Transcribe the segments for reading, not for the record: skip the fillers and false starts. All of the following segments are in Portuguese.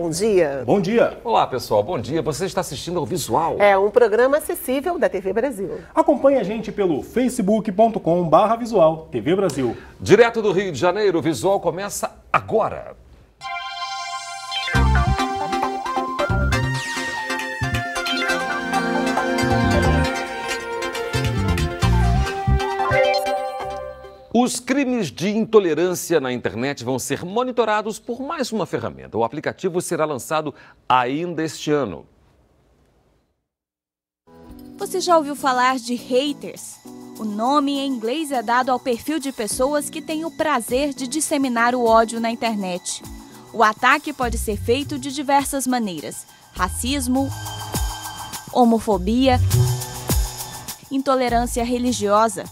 bom dia. Bom dia. Olá, pessoal, bom dia. Você está assistindo ao Visual. É um programa acessível da TV Brasil. Acompanhe a gente pelo facebook.com/visual TV Brasil. Direto do Rio de Janeiro, o Visual começa agora. Os crimes de intolerância na internet vão ser monitorados por mais uma ferramenta. O aplicativo será lançado ainda este ano. Você já ouviu falar de haters? O nome em inglês é dado ao perfil de pessoas que têm o prazer de disseminar o ódio na internet. O ataque pode ser feito de diversas maneiras: racismo, homofobia, intolerância religiosa.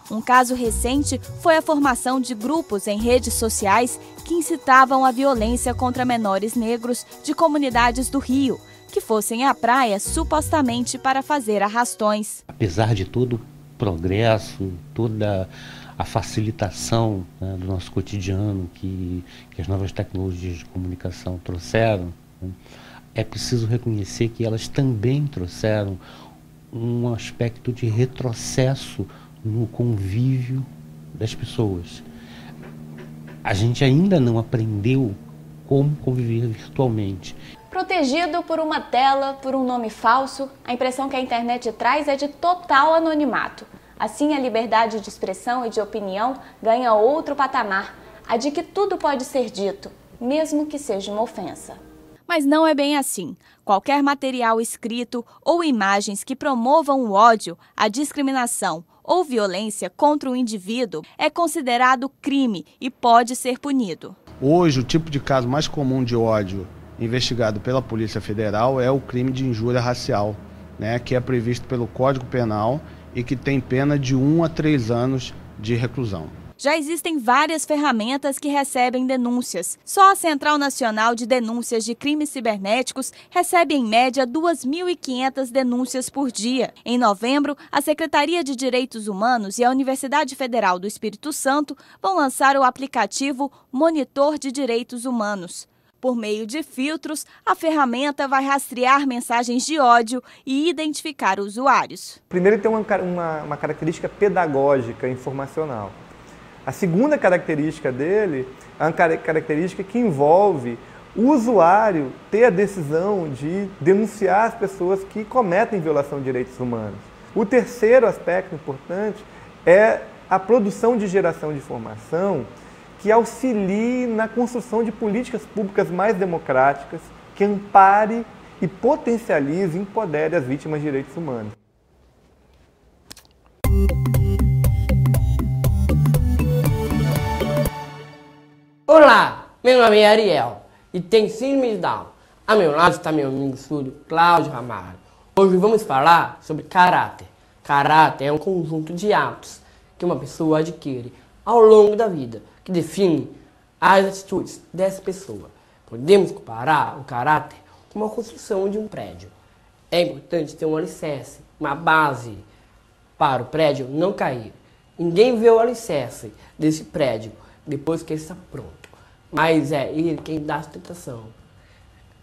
Um caso recente foi a formação de grupos em redes sociais que incitavam a violência contra menores negros de comunidades do Rio, que fossem à praia supostamente para fazer arrastões. Apesar de todo o progresso, toda a facilitação, né, do nosso cotidiano que as novas tecnologias de comunicação trouxeram, né, é preciso reconhecer que elas também trouxeram um aspecto de retrocesso no convívio das pessoas. A gente ainda não aprendeu como conviver virtualmente. Protegido por uma tela, por um nome falso, a impressão que a internet traz é de total anonimato. Assim, a liberdade de expressão e de opinião ganha outro patamar, a de que tudo pode ser dito, mesmo que seja uma ofensa. Mas não é bem assim. Qualquer material escrito ou imagens que promovam o ódio, a discriminação ou violência contra o indivíduo é considerado crime e pode ser punido. Hoje, o tipo de caso mais comum de ódio investigado pela Polícia Federal é o crime de injúria racial, né, que é previsto pelo Código Penal e que tem pena de 1 a 3 anos de reclusão. Já existem várias ferramentas que recebem denúncias. Só a Central Nacional de Denúncias de Crimes Cibernéticos recebe, em média, 2.500 denúncias por dia. Em novembro, a Secretaria de Direitos Humanos e a Universidade Federal do Espírito Santo vão lançar o aplicativo Monitor de Direitos Humanos. Por meio de filtros, a ferramenta vai rastrear mensagens de ódio e identificar usuários. Primeiro, ele tem uma característica pedagógica, informacional. A segunda característica dele é uma característica que envolve o usuário ter a decisão de denunciar as pessoas que cometem violação de direitos humanos. O terceiro aspecto importante é a produção de geração de informação que auxilie na construção de políticas públicas mais democráticas, que ampare e potencialize e empodere as vítimas de direitos humanos. Olá, meu nome é Ariel e tenho síndrome de Down. A meu lado está meu amigo surdo Cláudio Ramalho. Hoje vamos falar sobre caráter. Caráter é um conjunto de atos que uma pessoa adquire ao longo da vida, que define as atitudes dessa pessoa. Podemos comparar o caráter com a construção de um prédio. É importante ter um alicerce, uma base, para o prédio não cair. Ninguém vê o alicerce desse prédio depois que ele está pronto, mas é ele quem dá a sustentação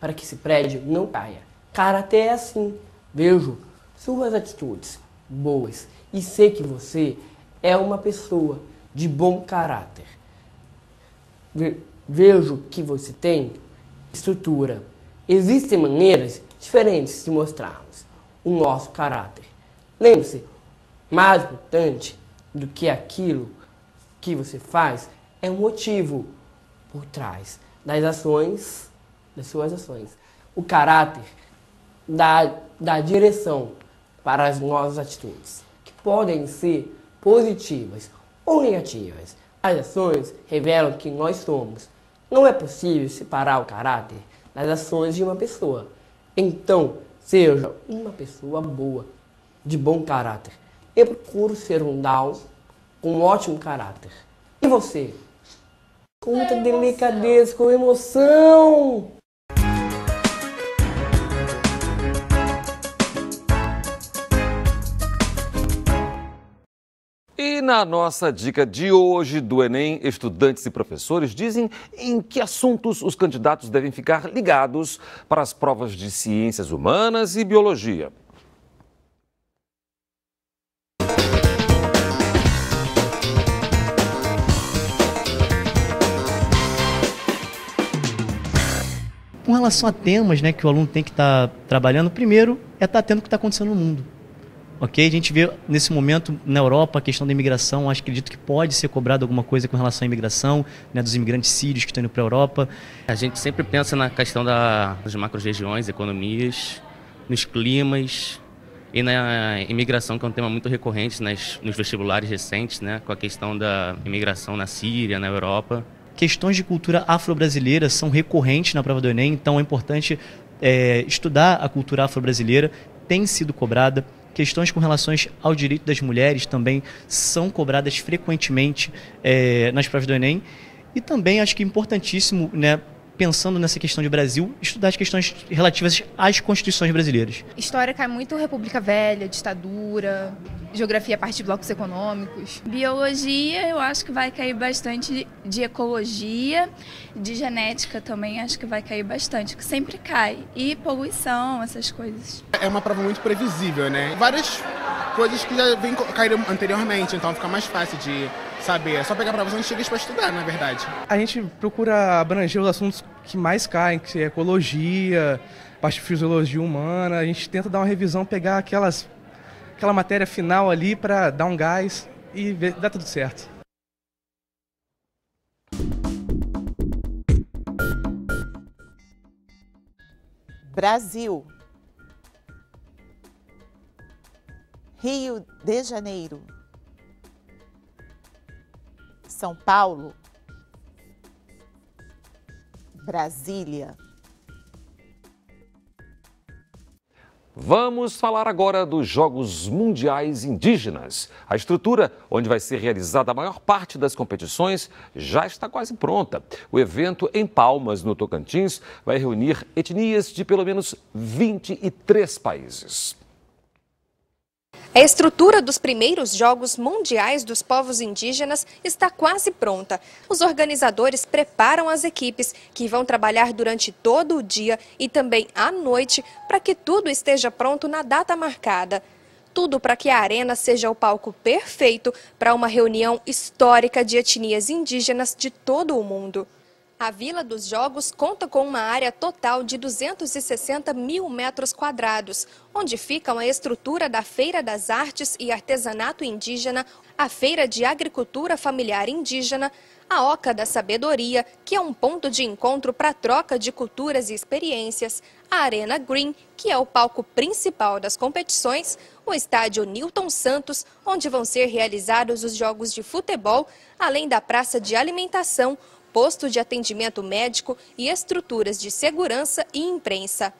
para que esse prédio não caia. Caráter é assim. Vejo suas atitudes boas e sei que você é uma pessoa de bom caráter. Vejo que você tem estrutura. Existem maneiras diferentes de mostrarmos o nosso caráter. Lembre-se, mais importante do que aquilo que você faz é o motivo por trás das suas ações. O caráter dá direção para as nossas atitudes, que podem ser positivas ou negativas. As ações revelam quem nós somos. Não é possível separar o caráter das ações de uma pessoa. Então, seja uma pessoa boa, de bom caráter. Eu procuro ser um Down com um ótimo caráter. E você? Com muita delicadeza, com emoção. E na nossa dica de hoje do Enem, estudantes e professores dizem em que assuntos os candidatos devem ficar ligados para as provas de ciências humanas e biologia. Com relação a temas, né, que o aluno tem que estar trabalhando, primeiro é estar atento ao que está acontecendo no mundo. Ok? A gente vê nesse momento na Europa a questão da imigração, acredito que pode ser cobrado alguma coisa com relação à imigração, né, dos imigrantes sírios que estão indo para a Europa. A gente sempre pensa na questão das macro-regiões, economias, nos climas e na imigração, que é um tema muito recorrente nos vestibulares recentes, né, com a questão da imigração na Síria, na Europa. Questões de cultura afro-brasileira são recorrentes na prova do Enem, então é importante estudar a cultura afro-brasileira, tem sido cobrada. Questões com relação ao direito das mulheres também são cobradas frequentemente nas provas do Enem. E também acho que é importantíssimo, né, pensando nessa questão de Brasil, estudar as questões relativas às constituições brasileiras. História cai muito República Velha, ditadura, geografia a partir de blocos econômicos. Biologia eu acho que vai cair bastante, de ecologia, de genética também acho que vai cair bastante, que sempre cai. E poluição, essas coisas. É uma prova muito previsível, né? Várias coisas que já caíram anteriormente, então fica mais fácil de saber. É só pegar provas antigas para estudar, na verdade. A gente procura abranger os assuntos que mais caem, que é ecologia, parte de fisiologia humana. A gente tenta dar uma revisão, pegar aquela matéria final ali para dar um gás e dar tudo certo. Brasil. Rio de Janeiro. São Paulo. Brasília. Vamos falar agora dos Jogos Mundiais Indígenas. A estrutura onde vai ser realizada a maior parte das competições já está quase pronta. O evento em Palmas, no Tocantins, vai reunir etnias de pelo menos 23 países. A estrutura dos primeiros Jogos Mundiais dos Povos Indígenas está quase pronta. Os organizadores preparam as equipes, que vão trabalhar durante todo o dia e também à noite, para que tudo esteja pronto na data marcada. Tudo para que a arena seja o palco perfeito para uma reunião histórica de etnias indígenas de todo o mundo. A Vila dos Jogos conta com uma área total de 260 mil metros quadrados, onde ficam a estrutura da Feira das Artes e Artesanato Indígena, a Feira de Agricultura Familiar Indígena, a Oca da Sabedoria, que é um ponto de encontro para troca de culturas e experiências, a Arena Green, que é o palco principal das competições, o estádio Newton Santos, onde vão ser realizados os jogos de futebol, além da praça de alimentação, posto de atendimento médico e estruturas de segurança e imprensa.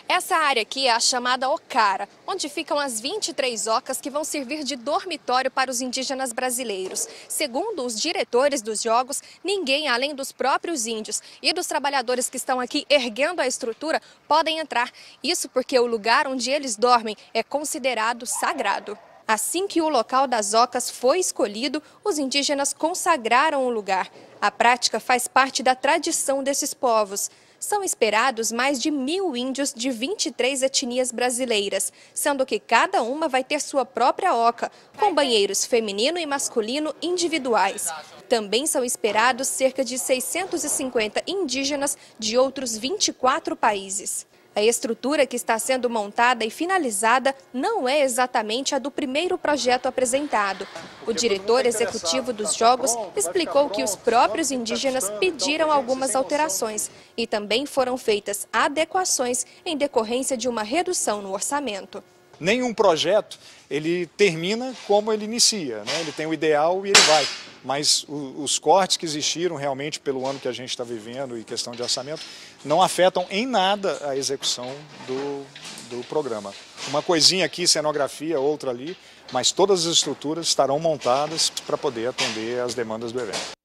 Essa área aqui é a chamada Ocara, onde ficam as 23 ocas que vão servir de dormitório para os indígenas brasileiros. Segundo os diretores dos jogos, ninguém além dos próprios índios e dos trabalhadores que estão aqui erguendo a estrutura podem entrar. Isso porque o lugar onde eles dormem é considerado sagrado. Assim que o local das ocas foi escolhido, os indígenas consagraram o lugar. A prática faz parte da tradição desses povos. São esperados mais de 1.000 índios de 23 etnias brasileiras, sendo que cada uma vai ter sua própria oca, com banheiros feminino e masculino individuais. Também são esperados cerca de 650 indígenas de outros 24 países. A estrutura que está sendo montada e finalizada não é exatamente a do primeiro projeto apresentado. O diretor executivo dos Jogos explicou que os próprios indígenas pediram algumas alterações e também foram feitas adequações em decorrência de uma redução no orçamento. Nenhum projeto ele termina como ele inicia, né? Ele tem o ideal e ele vai. Mas os cortes que existiram realmente pelo ano que a gente está vivendo e questão de orçamento não afetam em nada a execução do programa. Uma coisinha aqui, cenografia, outra ali, mas todas as estruturas estarão montadas para poder atender às demandas do evento.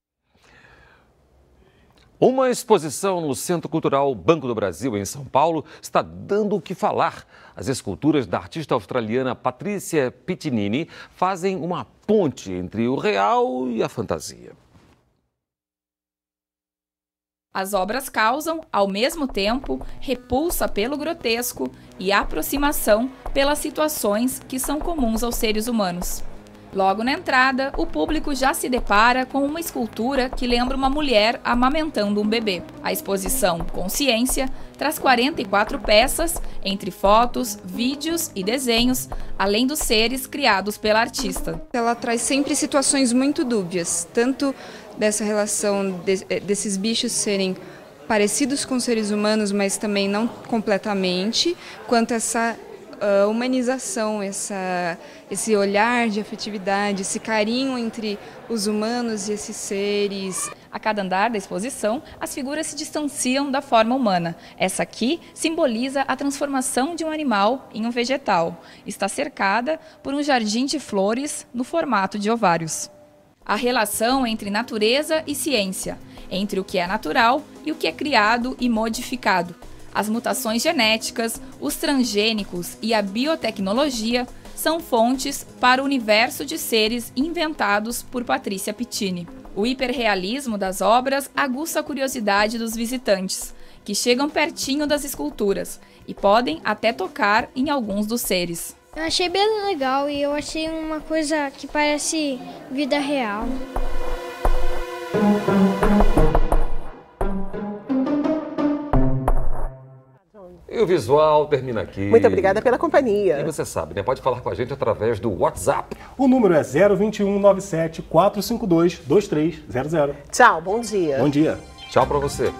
Uma exposição no Centro Cultural Banco do Brasil, em São Paulo, está dando o que falar. As esculturas da artista australiana Patricia Pitinini fazem uma ponte entre o real e a fantasia. As obras causam, ao mesmo tempo, repulsa pelo grotesco e aproximação pelas situações que são comuns aos seres humanos. Logo na entrada, o público já se depara com uma escultura que lembra uma mulher amamentando um bebê. A exposição Consciência traz 44 peças, entre fotos, vídeos e desenhos, além dos seres criados pela artista. Ela traz sempre situações muito dúbias, tanto dessa relação desses bichos serem parecidos com seres humanos, mas também não completamente, quanto essa humanização, esse olhar de afetividade, esse carinho entre os humanos e esses seres. A cada andar da exposição, as figuras se distanciam da forma humana. Essa aqui simboliza a transformação de um animal em um vegetal. Está cercada por um jardim de flores no formato de ovários. A relação entre natureza e ciência, entre o que é natural e o que é criado e modificado. As mutações genéticas, os transgênicos e a biotecnologia são fontes para o universo de seres inventados por Patrícia Pittini. O hiperrealismo das obras aguça a curiosidade dos visitantes, que chegam pertinho das esculturas e podem até tocar em alguns dos seres. Eu achei bem legal e eu achei uma coisa que parece vida real. E o visual termina aqui. Muito obrigada pela companhia. E você sabe, né? Pode falar com a gente através do WhatsApp. O número é 021 97 452 2300. Tchau, bom dia. Bom dia. Tchau pra você.